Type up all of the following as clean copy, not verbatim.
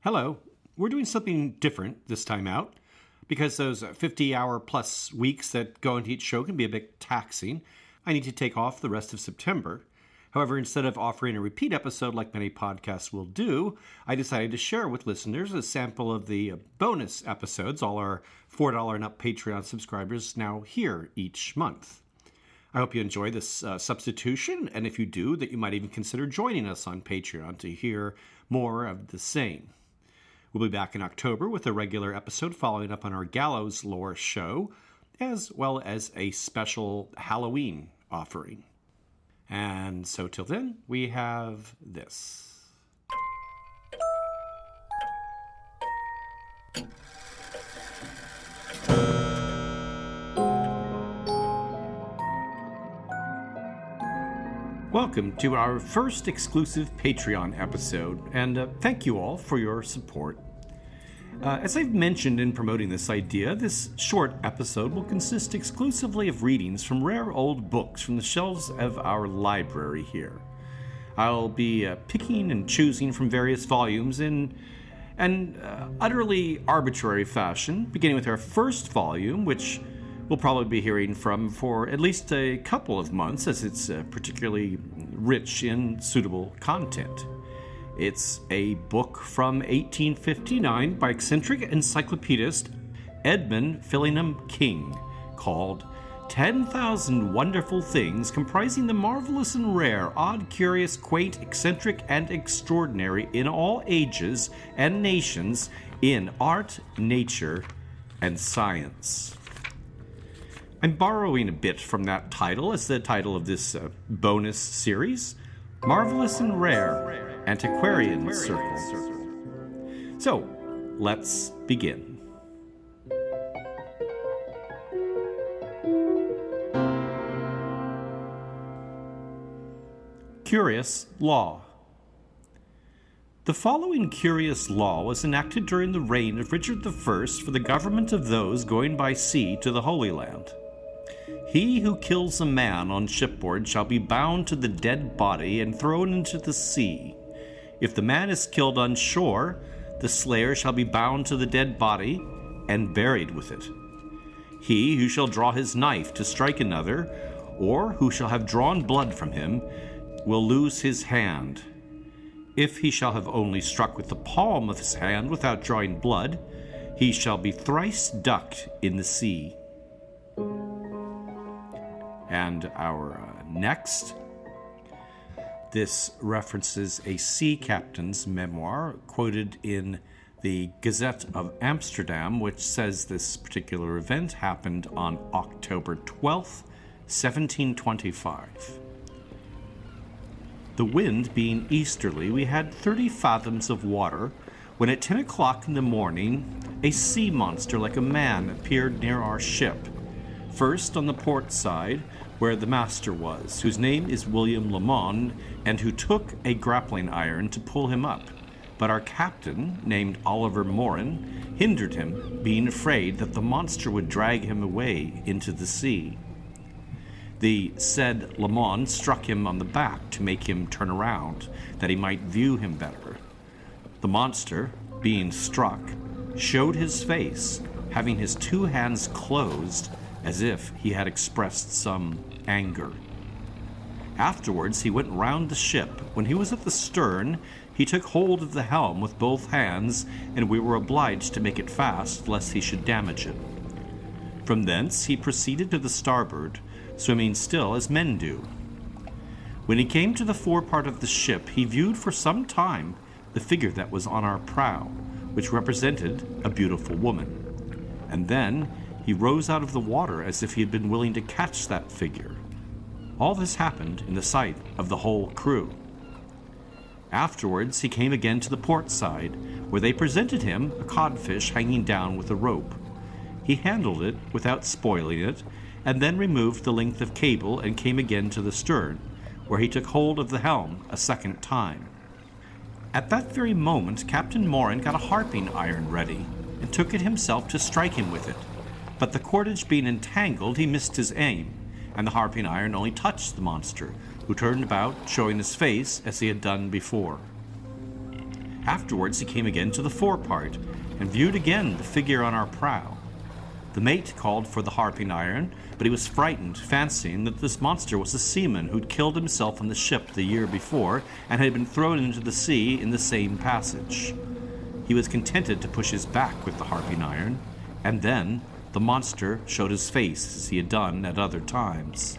Hello. We're doing something different this time out because those 50-hour plus weeks that go into each show can be a bit taxing. I need to take off the rest of September. However, instead of offering a repeat episode like many podcasts will do, I decided to share with listeners a sample of the bonus episodes all our $4 and up Patreon subscribers now hear each month. I hope you enjoy this substitution, and if you do, that you might even consider joining us on Patreon to hear more of the same. We'll be back in October with a regular episode following up on our Gallows Lore show, as well as a special Halloween offering. And so till then, we have this. Welcome to our first exclusive Patreon episode, and thank you all for your support. As I've mentioned in promoting this idea, this short episode will consist exclusively of readings from rare old books from the shelves of our library here. I'll be picking and choosing from various volumes in an utterly arbitrary fashion, beginning with our first volume, which we'll probably be hearing from for at least a couple of months, as it's particularly rich in suitable content. It's a book from 1859 by eccentric encyclopedist Edmund Fillingham King called 10,000 Wonderful Things, comprising the marvelous and rare, odd, curious, quaint, eccentric, and extraordinary in all ages and nations in art, nature, and science. I'm borrowing a bit from that title as the title of this bonus series, Marvelous and Rare Antiquarian Circle. So, let's begin. Curious Law. The following curious law was enacted during the reign of Richard I for the government of those going by sea to the Holy Land. He who kills a man on shipboard shall be bound to the dead body and thrown into the sea. If the man is killed on shore, the slayer shall be bound to the dead body and buried with it. He who shall draw his knife to strike another, or who shall have drawn blood from him, will lose his hand. If he shall have only struck with the palm of his hand without drawing blood, he shall be thrice ducked in the sea. And our next, this references a sea captain's memoir quoted in the Gazette of Amsterdam, which says this particular event happened on October 12th, 1725. The wind being easterly, we had 30 fathoms of water, when at 10 o'clock in the morning, a sea monster like a man appeared near our ship. First on the port side, where the master was, whose name is William Lamond, and who took a grappling iron to pull him up. But our captain, named Oliver Morin, hindered him, being afraid that the monster would drag him away into the sea. The said Lamond struck him on the back to make him turn around, that he might view him better. The monster, being struck, showed his face, having his two hands closed, as if he had expressed some anger. Afterwards he went round the ship. When he was at the stern, he took hold of the helm with both hands, and we were obliged to make it fast, lest he should damage it. From thence he proceeded to the starboard, swimming still as men do. When he came to the forepart of the ship, he viewed for some time the figure that was on our prow, which represented a beautiful woman. And then he rose out of the water as if he had been willing to catch that figure. All this happened in the sight of the whole crew. Afterwards he came again to the port side, where they presented him a codfish hanging down with a rope. He handled it without spoiling it, and then removed the length of cable and came again to the stern, where he took hold of the helm a second time. At that very moment Captain Morin got a harping iron ready, and took it himself to strike him with it. But the cordage being entangled, he missed his aim, and the harping iron only touched the monster, who turned about, showing his face as he had done before. Afterwards he came again to the forepart, and viewed again the figure on our prow. The mate called for the harping iron, but he was frightened, fancying that this monster was a seaman who'd killed himself on the ship the year before and had been thrown into the sea in the same passage. He was contented to push his back with the harping iron, and then the monster showed his face as he had done at other times.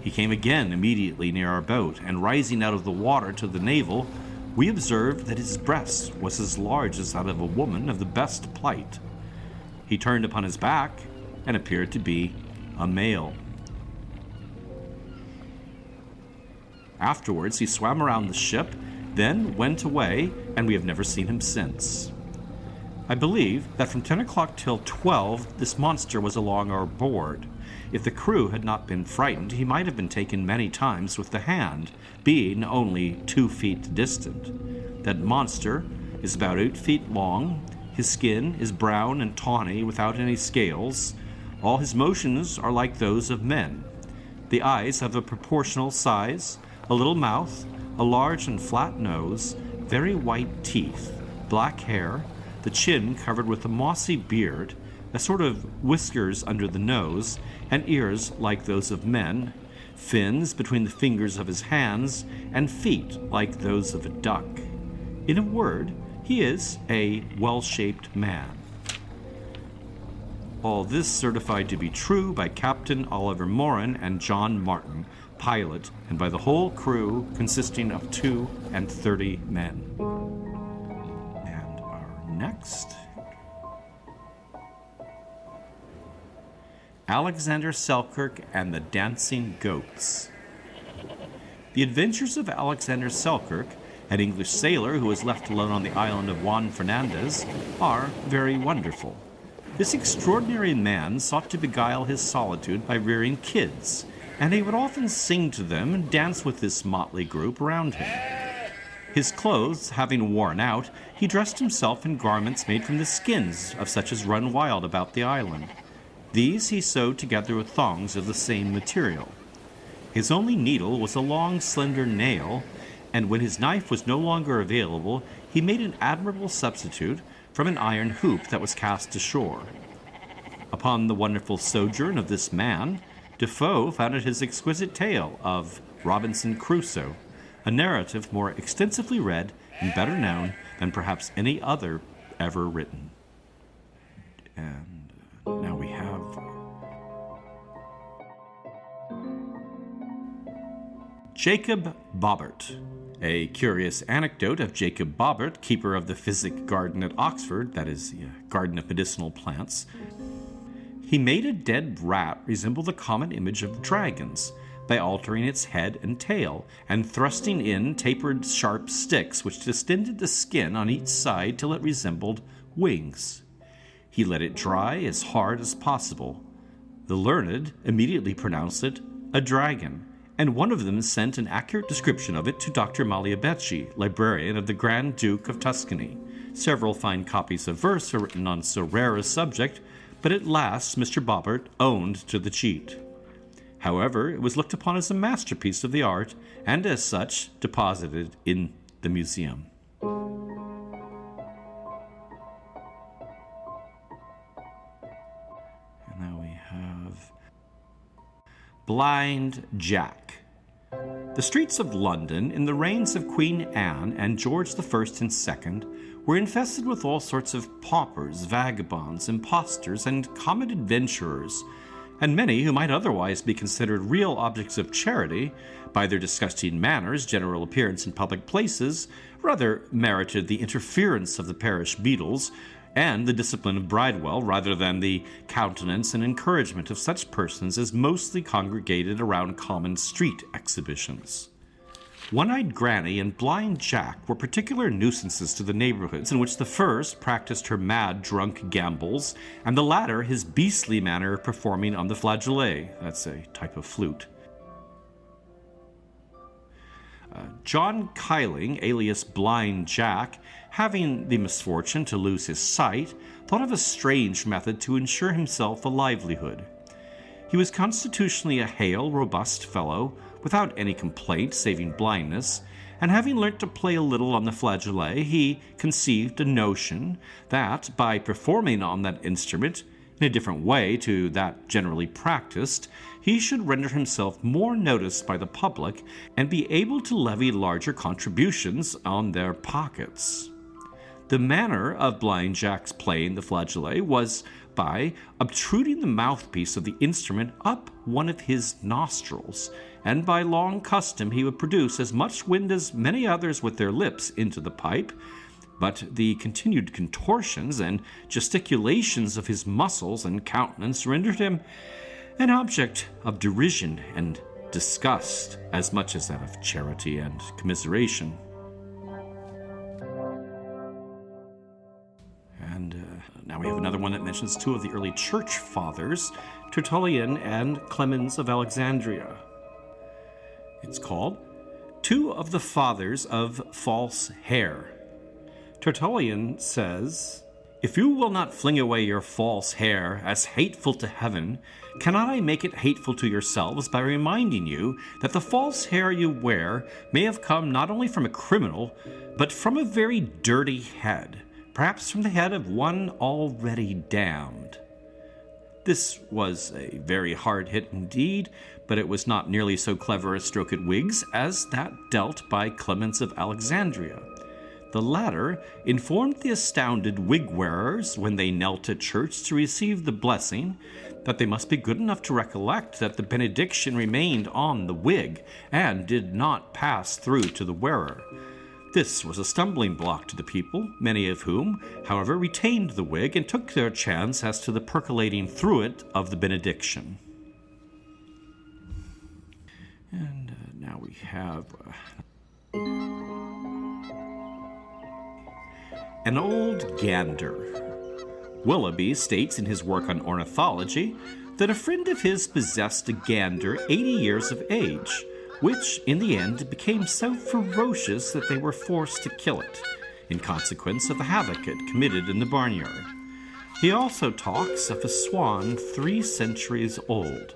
He came again immediately near our boat, and rising out of the water to the navel, we observed that his breast was as large as that of a woman of the best plight. He turned upon his back and appeared to be a male. Afterwards, he swam around the ship, then went away, and we have never seen him since. I believe that from 10 o'clock till 12, this monster was along our board. If the crew had not been frightened, he might have been taken many times with the hand, being only 2 feet distant. That monster is about 8 feet long. His skin is brown and tawny without any scales. All his motions are like those of men. The eyes have a proportional size, a little mouth, a large and flat nose, very white teeth, black hair, the chin covered with a mossy beard, a sort of whiskers under the nose, and ears like those of men, fins between the fingers of his hands, and feet like those of a duck. In a word, he is a well-shaped man. All this certified to be true by Captain Oliver Moran and John Martin, pilot, and by the whole crew consisting of 32 men. And our next, Alexander Selkirk and the Dancing Goats. The adventures of Alexander Selkirk, an English sailor who was left alone on the island of Juan Fernandez, are very wonderful. This extraordinary man sought to beguile his solitude by rearing kids, and he would often sing to them and dance with this motley group around him. His clothes having worn out, he dressed himself in garments made from the skins of such as run wild about the island. These he sewed together with thongs of the same material. His only needle was a long, slender nail, and when his knife was no longer available, he made an admirable substitute from an iron hoop that was cast ashore. Upon the wonderful sojourn of this man, Defoe founded his exquisite tale of Robinson Crusoe, a narrative more extensively read and better known than perhaps any other ever written. And now we have Jacob Bobbert. A curious anecdote of Jacob Bobbert, keeper of the Physic Garden at Oxford, that is, the garden of medicinal plants. He made a dead rat resemble the common image of dragons by altering its head and tail, and thrusting in tapered sharp sticks which distended the skin on each side till it resembled wings. He let it dry as hard as possible. The learned immediately pronounced it a dragon, and one of them sent an accurate description of it to Dr. Magliabecci, librarian of the Grand Duke of Tuscany. Several fine copies of verse are written on so rare a subject, but at last Mr. Bobbert owned to the cheat. However, it was looked upon as a masterpiece of the art, and as such deposited in the museum. And now we have Blind Jack. The streets of London in the reigns of Queen Anne and George I and II were infested with all sorts of paupers, vagabonds, impostors, and common adventurers, and many who might otherwise be considered real objects of charity, by their disgusting manners, general appearance in public places, rather merited the interference of the parish beadles and the discipline of Bridewell, rather than the countenance and encouragement of such persons as mostly congregated around common street exhibitions. One-Eyed Granny and Blind Jack were particular nuisances to the neighborhoods in which the first practiced her mad drunk gambols, and the latter his beastly manner of performing on the flageolet. That's a type of flute. John Kyling, alias Blind Jack, having the misfortune to lose his sight, thought of a strange method to ensure himself a livelihood. He was constitutionally a hale, robust fellow, without any complaint saving blindness, and having learnt to play a little on the flageolet, he conceived a notion that, by performing on that instrument in a different way to that generally practiced, he should render himself more noticed by the public and be able to levy larger contributions on their pockets. The manner of Blind Jack's playing the flageolet was by obtruding the mouthpiece of the instrument up one of his nostrils, and by long custom he would produce as much wind as many others with their lips into the pipe, but the continued contortions and gesticulations of his muscles and countenance rendered him an object of derision and disgust as much as that of charity and commiseration. And now we have another one that mentions two of the early church fathers, Tertullian and Clemens of Alexandria. It's called Two of the Fathers of False Hair. Tertullian says, "If you will not fling away your false hair as hateful to heaven, cannot I make it hateful to yourselves by reminding you that the false hair you wear may have come not only from a criminal, but from a very dirty head, perhaps from the head of one already damned." This was a very hard hit indeed, but it was not nearly so clever a stroke at wigs as that dealt by Clemens of Alexandria. The latter informed the astounded wig-wearers when they knelt at church to receive the blessing that they must be good enough to recollect that the benediction remained on the wig and did not pass through to the wearer. This was a stumbling block to the people, many of whom, however, retained the wig and took their chance as to the percolating through it of the benediction. And now we have an old gander. Willoughby states in his work on ornithology that a friend of his possessed a gander 80 years of age, which in the end became so ferocious that they were forced to kill it, in consequence of the havoc it committed in the barnyard. He also talks of a swan 3 centuries old,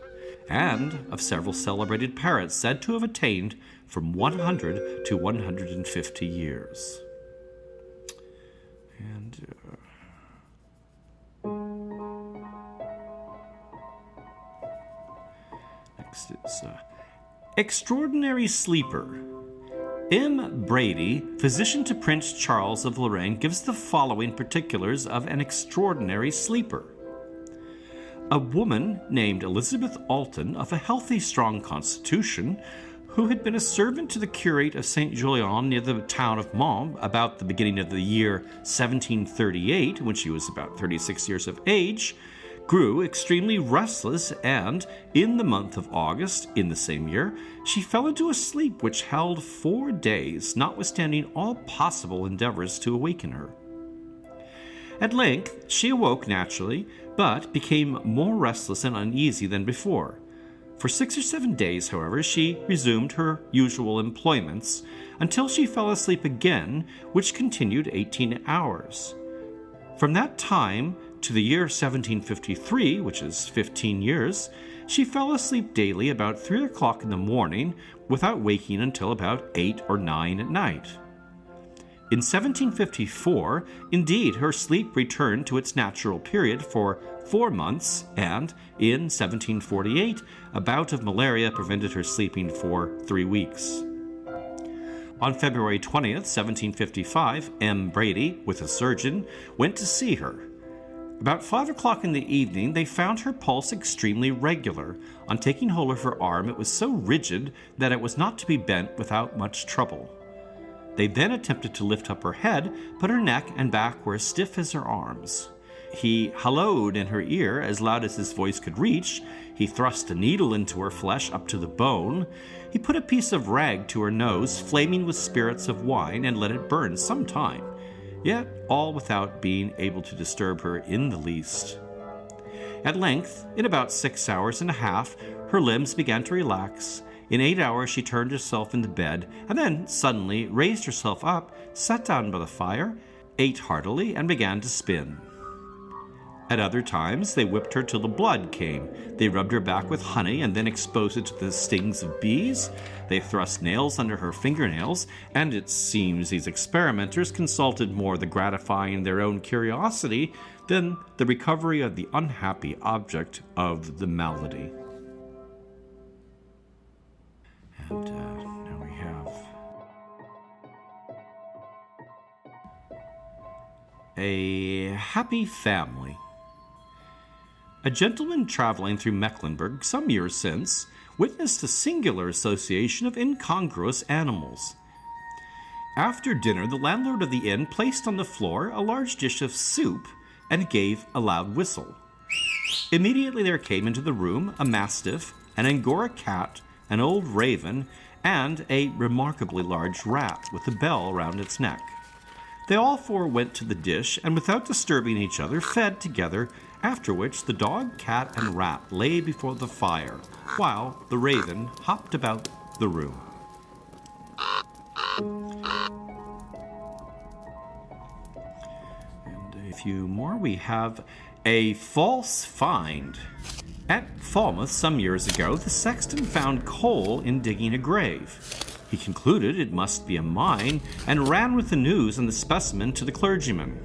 and of several celebrated parrots said to have attained from 100 to 150 years. And next is Extraordinary Sleeper. M. Brady, physician to Prince Charles of Lorraine, gives the following particulars of an extraordinary sleeper. A woman named Elizabeth Alton, of a healthy, strong constitution, who had been a servant to the curate of St. Julien near the town of Mons about the beginning of the year 1738, when she was about 36 years of age, grew extremely restless, and in the month of August in the same year, she fell into a sleep which held 4 days, notwithstanding all possible endeavors to awaken her. At length she awoke naturally, but became more restless and uneasy than before. For 6 or 7 days, however, she resumed her usual employments, until she fell asleep again, which continued 18 hours. From that time to the year 1753, which is 15 years, she fell asleep daily about 3 o'clock in the morning, without waking until about 8 or 9 at night. In 1754, indeed, her sleep returned to its natural period for 4 months, and in 1748, a bout of malaria prevented her sleeping for 3 weeks. On February 20th, 1755, M. Brady, with a surgeon, went to see her. About 5 o'clock in the evening, they found her pulse extremely regular. On taking hold of her arm, it was so rigid that it was not to be bent without much trouble. They then attempted to lift up her head, but her neck and back were as stiff as her arms. He hallooed in her ear as loud as his voice could reach. He thrust a needle into her flesh up to the bone. He put a piece of rag to her nose, flaming with spirits of wine, and let it burn some time, yet all without being able to disturb her in the least. At length, in about 6 hours and a half, her limbs began to relax. In 8 hours she turned herself in the bed, and then suddenly raised herself up, sat down by the fire, ate heartily, and began to spin. At other times, they whipped her till the blood came. They rubbed her back with honey and then exposed it to the stings of bees. They thrust nails under her fingernails, and it seems these experimenters consulted more the gratifying their own curiosity than the recovery of the unhappy object of the malady. And now we have a happy family. A gentleman traveling through Mecklenburg some years since witnessed a singular association of incongruous animals. After dinner, the landlord of the inn placed on the floor a large dish of soup and gave a loud whistle. Immediately there came into the room a mastiff, an Angora cat, an old raven, and a remarkably large rat with a bell around its neck. They all four went to the dish and, without disturbing each other, fed together, after which the dog, cat, and rat lay before the fire, while the raven hopped about the room. And a few more. We have a false find. At Falmouth some years ago, the sexton found coal in digging a grave. He concluded it must be a mine and ran with the news and the specimen to the clergyman.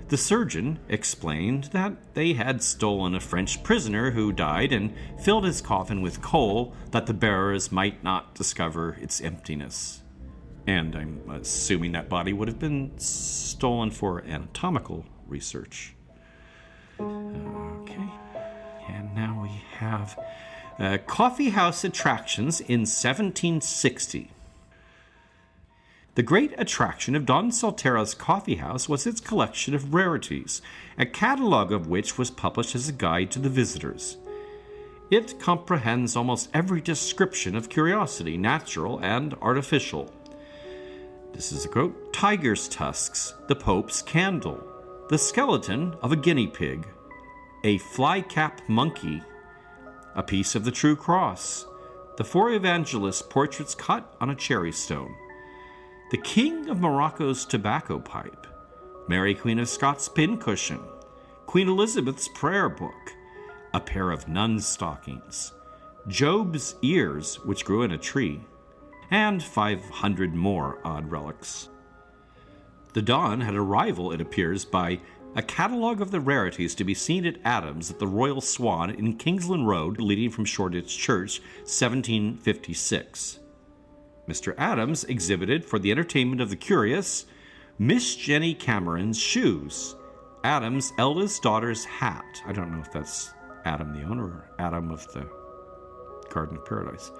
The surgeon explained that they had stolen a French prisoner who died and filled his coffin with coal that the bearers might not discover its emptiness. And I'm assuming that body would have been stolen for anatomical research. Okay. And now we have coffee house attractions in 1760. The great attraction of Don Soltera's coffee house was its collection of rarities, a catalogue of which was published as a guide to the visitors. It comprehends almost every description of curiosity, natural and artificial. This is a quote: tiger's tusks, the Pope's candle, the skeleton of a guinea pig, a fly-cap monkey, a piece of the True Cross, the four evangelists' portraits cut on a cherry stone, the King of Morocco's tobacco pipe, Mary Queen of Scots' pincushion, Queen Elizabeth's prayer book, a pair of nun's stockings, Job's ears, which grew in a tree, and 500 more odd relics. The Don had a rival, it appears, by a catalogue of the rarities to be seen at Adams at the Royal Swan in Kingsland Road, leading from Shoreditch Church, 1756. Mr. Adams exhibited, for the entertainment of the curious, Miss Jenny Cameron's shoes, Adam's eldest daughter's hat. I don't know if that's Adam the owner or Adam of the Garden of Paradise.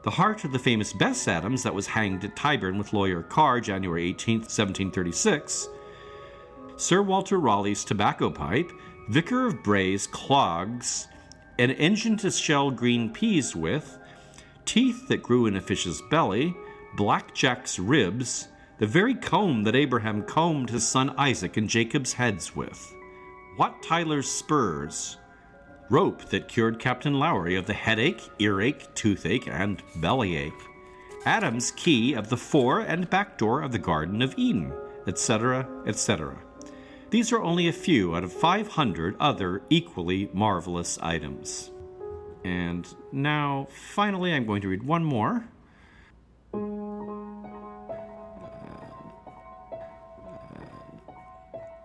The heart of the famous Bess Adams that was hanged at Tyburn with lawyer Carr, January 18, 1736, Sir Walter Raleigh's tobacco pipe, Vicar of Bray's clogs, an engine to shell green peas with, teeth that grew in a fish's belly, Black Jack's ribs, the very comb that Abraham combed his son Isaac and Jacob's heads with, Wat Tyler's spurs, rope that cured Captain Lowry of the headache, earache, toothache, and bellyache, Adam's key of the fore and back door of the Garden of Eden, etc., etc. These are only a few out of 500 other equally marvelous items. And now, finally, I'm going to read one more.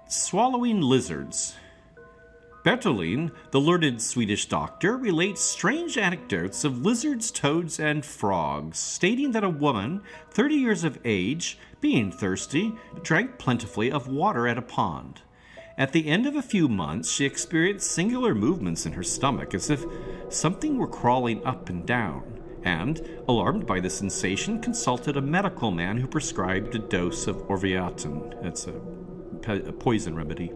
Swallowing lizards. Bertolin, the learned Swedish doctor, relates strange anecdotes of lizards, toads, and frogs, stating that a woman, 30 years of age, being thirsty, drank plentifully of water at a pond. At the end of a few months, she experienced singular movements in her stomach, as if something were crawling up and down, and, alarmed by the sensation, consulted a medical man who prescribed a dose of Orvietan. It's a poison remedy.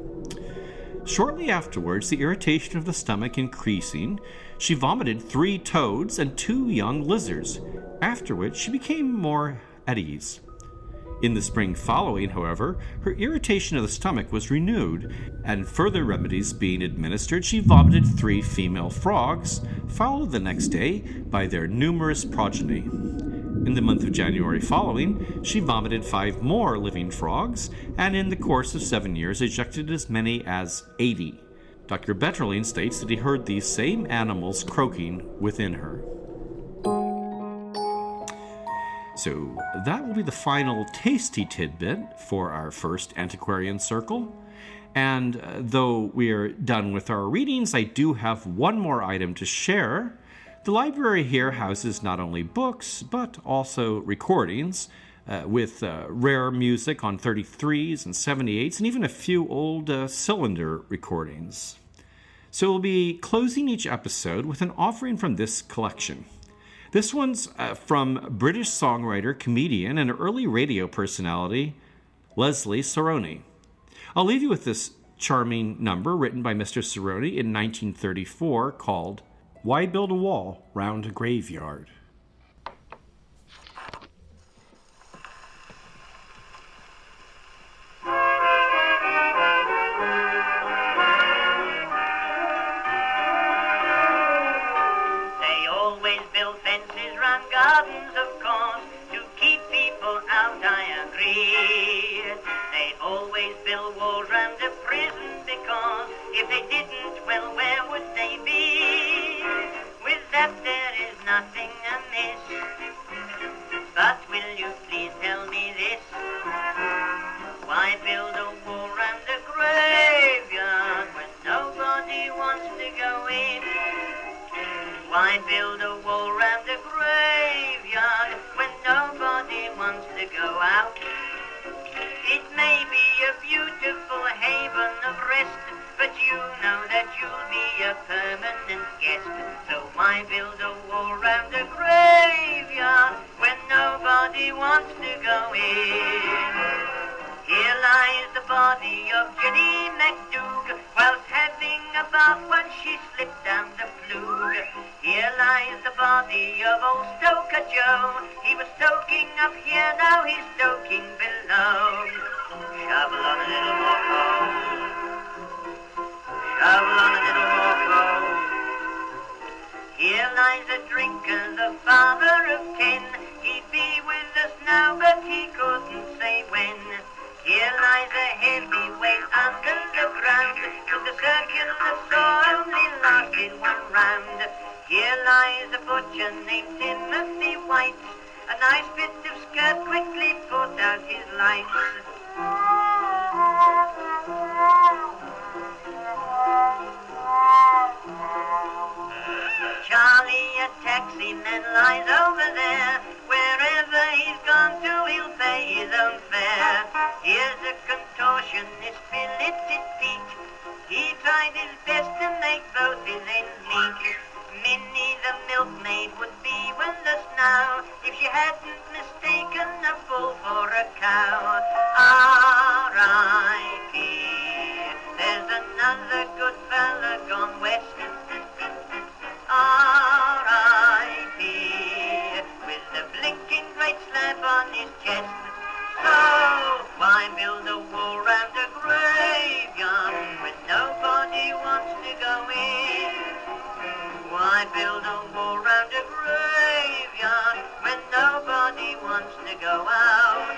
Shortly afterwards, the irritation of the stomach increasing, she vomited 3 toads and 2 young lizards, after which she became more at ease. In the spring following, however, her irritation of the stomach was renewed, and further remedies being administered, she vomited 3 female frogs, followed the next day by their numerous progeny. In the month of January following, she vomited 5 more living frogs, and in the course of 7 years ejected as many as 80. Dr. Betterling states that he heard these same animals croaking within her. So that will be the final tasty tidbit for our first Antiquarian Circle. And though we are done with our readings, I do have one more item to share. The library here houses not only books, but also recordings with rare music on 33s and 78s, and even a few old cylinder recordings. So we'll be closing each episode with an offering from this collection. This one's from British songwriter, comedian, and early radio personality, Leslie Saroni. I'll leave you with this charming number written by Mr. Saroni in 1934 called Why Build a Wall Round a Graveyard? Gardens, of course, to keep people out, I agree. They always build walls round a prison because if they didn't, well, where would they be? With that there is nothing amiss. But will you please tell me this? Why build a wall round a graveyard when nobody wants to go in? Why build a wall round a graveyard when nobody wants to go out? It may be a beautiful haven of rest, but you know that you'll be a permanent guest. So why build a wall round a graveyard when nobody wants to go in? Here lies the body of Jenny McDoug, whilst having a bath when she slipped down the flue. Here lies the body of old Stoker Joe. He was stoking up here, now he's stoking below. Shovel on a little more coal. Shovel on a little more coal. Here lies a drinker, the father of Ken. He'd be with us now, but he couldn't say when. Here lies a heavyweight under the ground, but the circular saw only lasted one round. Here lies a butcher named Timothy White. A nice bit of skirt quickly put out his lights. Charlie, a taxi man, lies over there. Wherever he's gone to, he'll pay his own fare. Here's a contortionist, billeted Pete. He tried his best to make both his ends meet. Minnie the milkmaid would be with us now if she hadn't mistaken a bull for a cow. R.I.P. There's another good fella gone west. R.I.P. with the blinking great slap on his chest. So why build a wall round a graveyard when nobody wants to go in? Why build a wall round a graveyard when nobody wants to go out?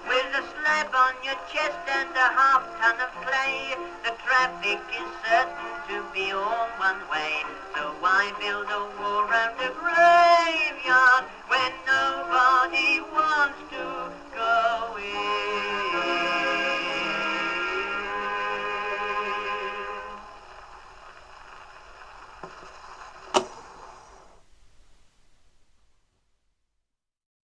With a slab on your chest and a half-ton of clay, the traffic is certain to be all one way. So why build a wall round a graveyard when nobody wants